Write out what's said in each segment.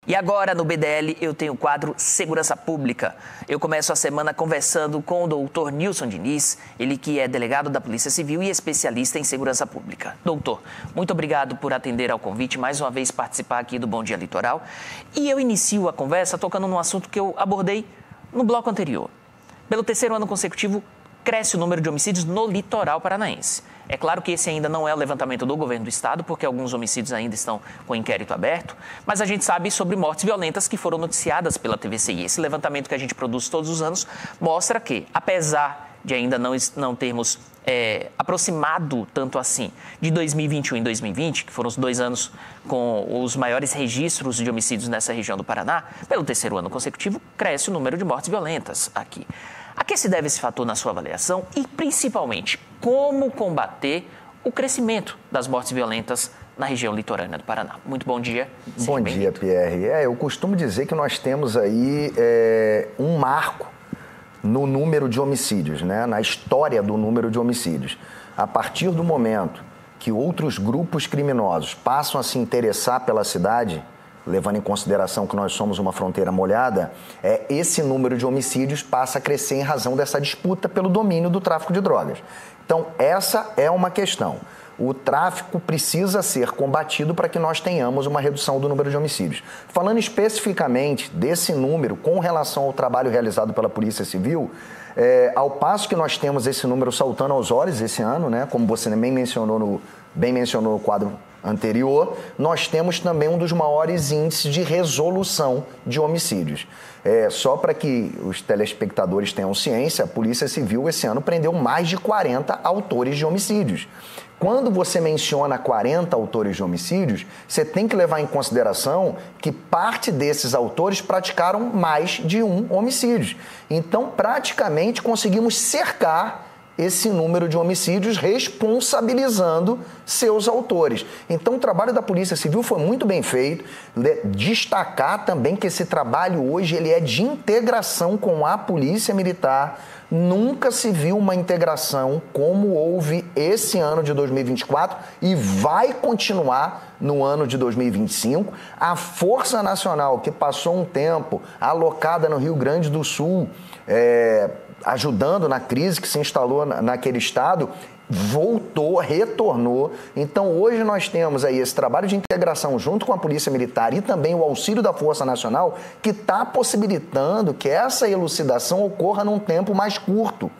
E agora, no BDL, eu tenho o quadro Segurança Pública. Eu começo a semana conversando com o doutor Nilson Diniz, ele que é delegado da Polícia Civil e especialista em segurança pública. Doutor, muito obrigado por atender ao convite, mais uma vez participar aqui do Bom Dia Litoral. E eu inicio a conversa tocando num assunto que eu abordei no bloco anterior. Pelo terceiro ano consecutivo, cresce o número de homicídios no litoral paranaense. É claro que esse ainda não é o levantamento do governo do estado, porque alguns homicídios ainda estão com inquérito aberto, mas a gente sabe sobre mortes violentas que foram noticiadas pela TVCI. Esse levantamento que a gente produz todos os anos mostra que, apesar de ainda não termos aproximado tanto assim de 2021 e 2020, que foram os 2 anos com os maiores registros de homicídios nessa região do Paraná, pelo terceiro ano consecutivo, cresce o número de mortes violentas aqui. A que se deve esse fator na sua avaliação e, principalmente, como combater o crescimento das mortes violentas na região litorânea do Paraná? Muito bom dia. Bom dia, Pierre. Eu costumo dizer que nós temos aí um marco no número de homicídios, né? Na história do número de homicídios. A partir do momento que outros grupos criminosos passam a se interessar pela cidade, levando em consideração que nós somos uma fronteira molhada, esse número de homicídios passa a crescer em razão dessa disputa pelo domínio do tráfico de drogas. Então, essa é uma questão. O tráfico precisa ser combatido para que nós tenhamos uma redução do número de homicídios. Falando especificamente desse número com relação ao trabalho realizado pela Polícia Civil, ao passo que nós temos esse número saltando aos olhos esse ano, né, como você bem mencionou no quadro anterior, nós temos também um dos maiores índices de resolução de homicídios. Só para que os telespectadores tenham ciência, a Polícia Civil esse ano prendeu mais de 40 autores de homicídios. Quando você menciona 40 autores de homicídios, você tem que levar em consideração que parte desses autores praticaram mais de um homicídio. Então, praticamente, conseguimos cercar esse número de homicídios, responsabilizando seus autores. Então, o trabalho da Polícia Civil foi muito bem feito. Destacar também que esse trabalho hoje ele é de integração com a Polícia Militar. Nunca se viu uma integração como houve esse ano de 2024 e vai continuar no ano de 2025. A Força Nacional, que passou um tempo alocada no Rio Grande do Sul, ajudando na crise que se instalou naquele estado, retornou. Então, hoje nós temos aí esse trabalho de integração junto com a Polícia Militar e também o auxílio da Força Nacional, que está possibilitando que essa elucidação ocorra num tempo mais curto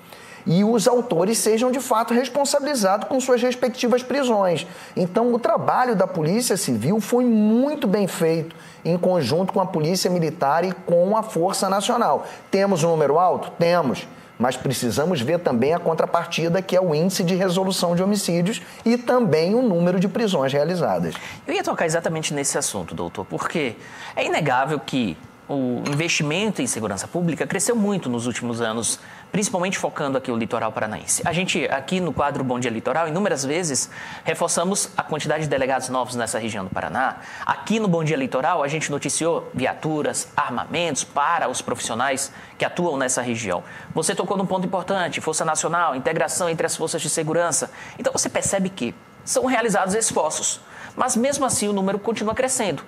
e os autores sejam, de fato, responsabilizados com suas respectivas prisões. Então, o trabalho da Polícia Civil foi muito bem feito em conjunto com a Polícia Militar e com a Força Nacional. Temos um número alto? Temos. Mas precisamos ver também a contrapartida, que é o índice de resolução de homicídios e também o número de prisões realizadas. Eu ia tocar exatamente nesse assunto, doutor, porque é inegável que o investimento em segurança pública cresceu muito nos últimos anos, principalmente focando aqui o litoral paranaense. A gente, aqui no quadro Bom Dia Litoral, inúmeras vezes reforçamos a quantidade de delegados novos nessa região do Paraná. Aqui no Bom Dia Litoral, a gente noticiou viaturas, armamentos para os profissionais que atuam nessa região. Você tocou num ponto importante, Força Nacional, integração entre as forças de segurança. Então, você percebe que são realizados esforços, mas mesmo assim o número continua crescendo.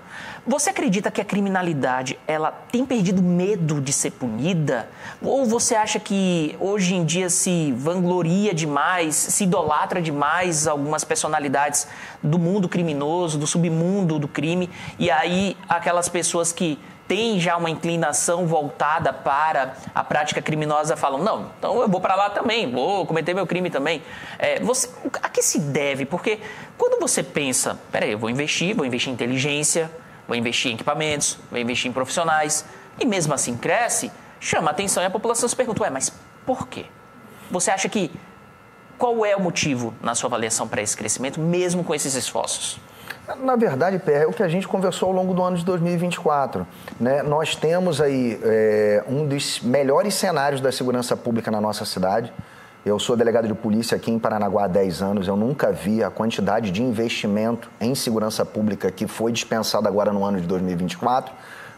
Você acredita que a criminalidade ela tem perdido medo de ser punida? Ou você acha que hoje em dia se vangloria demais, se idolatra demais algumas personalidades do mundo criminoso, do submundo do crime, e aí aquelas pessoas que têm já uma inclinação voltada para a prática criminosa falam, não, então eu vou para lá também, vou cometer meu crime também. A que se deve? Porque quando você pensa, peraí, eu vou investir em inteligência, vou investir em equipamentos, vou investir em profissionais, e mesmo assim cresce, chama a atenção e a população se pergunta, mas por quê? Você acha que, qual é o motivo, na sua avaliação, para esse crescimento, mesmo com esses esforços? Na verdade, Pierre, é o que a gente conversou ao longo do ano de 2024. Né? Nós temos aí um dos melhores cenários da segurança pública na nossa cidade. Eu sou delegado de polícia aqui em Paranaguá há 10 anos. Eu nunca vi a quantidade de investimento em segurança pública que foi dispensada agora no ano de 2024.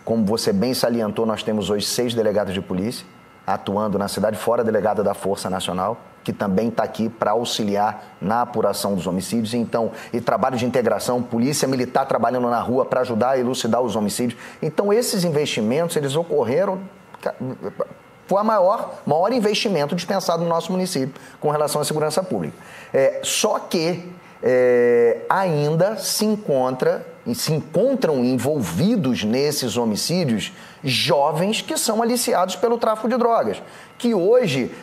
Como você bem salientou, nós temos hoje 6 delegados de polícia atuando na cidade, fora a delegada da Força Nacional. que também está aqui para auxiliar na apuração dos homicídios. Então, e trabalho de integração, polícia militar trabalhando na rua para ajudar a elucidar os homicídios. Então, esses investimentos, eles ocorreram... Foi o maior investimento dispensado no nosso município com relação à segurança pública. Só que ainda se encontram envolvidos nesses homicídios jovens que são aliciados pelo tráfico de drogas. Que hoje,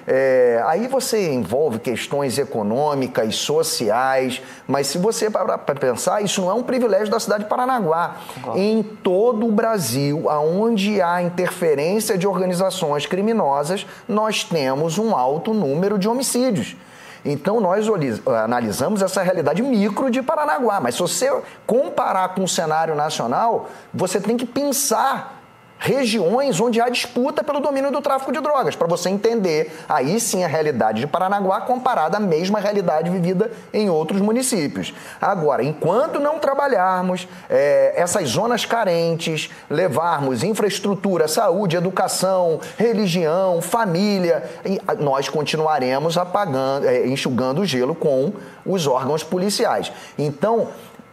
aí você envolve questões econômicas, sociais, mas se você parar para pensar, isso não é um privilégio da cidade de Paranaguá. Em todo o Brasil, onde há interferência de organizações criminosas, nós temos um alto número de homicídios. Então, nós analisamos essa realidade micro de Paranaguá, mas se você comparar com o cenário nacional, você tem que pensar regiões onde há disputa pelo domínio do tráfico de drogas, para você entender aí sim a realidade de Paranaguá comparada à mesma realidade vivida em outros municípios. Agora, enquanto não trabalharmos essas zonas carentes, levarmos infraestrutura, saúde, educação, religião, família, nós continuaremos enxugando o gelo com os órgãos policiais. Então,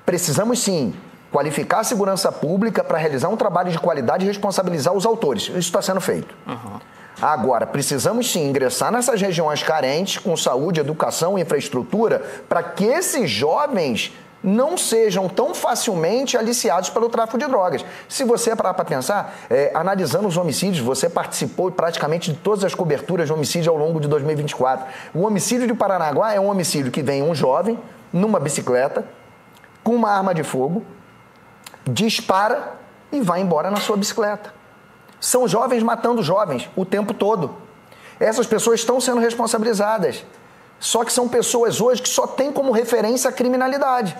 precisamos sim qualificar a segurança pública para realizar um trabalho de qualidade e responsabilizar os autores. Isso está sendo feito. Agora, precisamos sim ingressar nessas regiões carentes com saúde, educação e infraestrutura para que esses jovens não sejam tão facilmente aliciados pelo tráfico de drogas. Se você parar para pensar, analisando os homicídios, você participou praticamente de todas as coberturas de homicídio ao longo de 2024. O homicídio de Paranaguá é um homicídio que vem um jovem numa bicicleta com uma arma de fogo, dispara e vai embora na sua bicicleta. São jovens matando jovens o tempo todo. Essas pessoas estão sendo responsabilizadas. Só que são pessoas hoje que só têm como referência a criminalidade.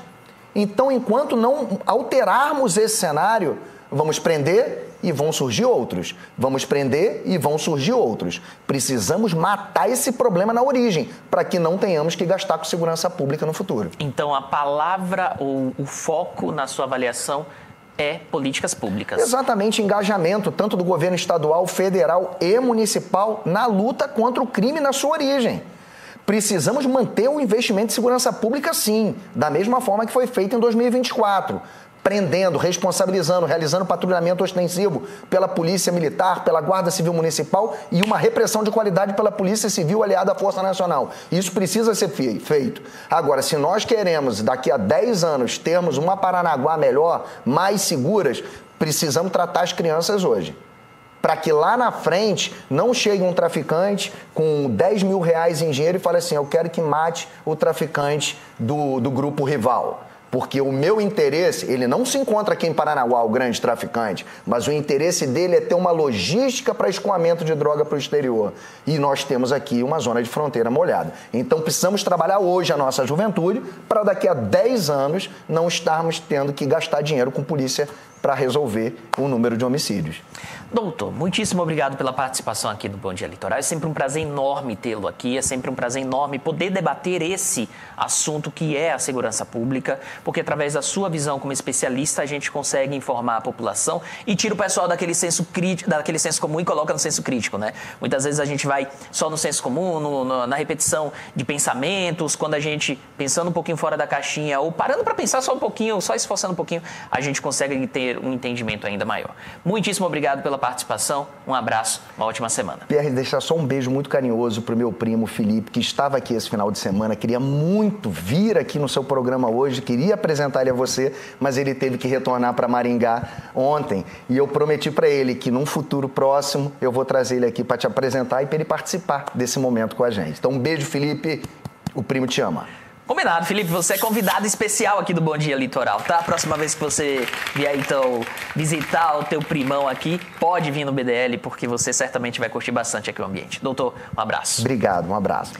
Então, enquanto não alterarmos esse cenário, vamos prender e vão surgir outros. Vamos prender e vão surgir outros. Precisamos matar esse problema na origem, para que não tenhamos que gastar com segurança pública no futuro. Então, a palavra ou o foco na sua avaliação é políticas públicas. Exatamente, engajamento, tanto do governo estadual, federal e municipal, na luta contra o crime na sua origem. Precisamos manter o investimento em segurança pública, sim, da mesma forma que foi feito em 2024. Prendendo, responsabilizando, realizando patrulhamento ostensivo pela Polícia Militar, pela Guarda Civil Municipal e uma repressão de qualidade pela Polícia Civil aliada à Força Nacional. Isso precisa ser feito. Agora, se nós queremos, daqui a 10 anos, termos uma Paranaguá melhor, mais seguras, precisamos tratar as crianças hoje. Para que lá na frente não chegue um traficante com 10 mil reais em dinheiro e fale assim, eu quero que mate o traficante do grupo rival. Porque o meu interesse, ele não se encontra aqui em Paranaguá, o grande traficante, mas o interesse dele é ter uma logística para escoamento de droga para o exterior. E nós temos aqui uma zona de fronteira molhada. Então precisamos trabalhar hoje a nossa juventude para daqui a 10 anos não estarmos tendo que gastar dinheiro com polícia para resolver o número de homicídios. Doutor, muitíssimo obrigado pela participação aqui do Bom Dia Litoral. É sempre um prazer enorme tê-lo aqui, é sempre um prazer enorme poder debater esse assunto que é a segurança pública, porque através da sua visão como especialista a gente consegue informar a população e tira o pessoal daquele senso crítico, daquele senso comum e coloca no senso crítico, né? Muitas vezes a gente vai só no senso comum, na repetição de pensamentos, quando a gente, pensando um pouquinho fora da caixinha ou parando para pensar só um pouquinho, só esforçando um pouquinho, a gente consegue ter um entendimento ainda maior. Muitíssimo obrigado pela participação, um abraço, uma ótima semana. Pierre, deixar só um beijo muito carinhoso para o meu primo Felipe, que estava aqui esse final de semana, queria muito vir aqui no seu programa hoje, queria apresentar ele a você, mas ele teve que retornar para Maringá ontem, e eu prometi para ele que num futuro próximo eu vou trazer ele aqui para te apresentar e para ele participar desse momento com a gente. Então um beijo, Felipe, o primo te ama. Combinado, Felipe, você é convidado especial aqui do Bom Dia Litoral, tá? A próxima vez que você vier, então, visitar o teu primão aqui, pode vir no BDL, porque você certamente vai curtir bastante aqui o ambiente. Doutor, um abraço. Obrigado, um abraço.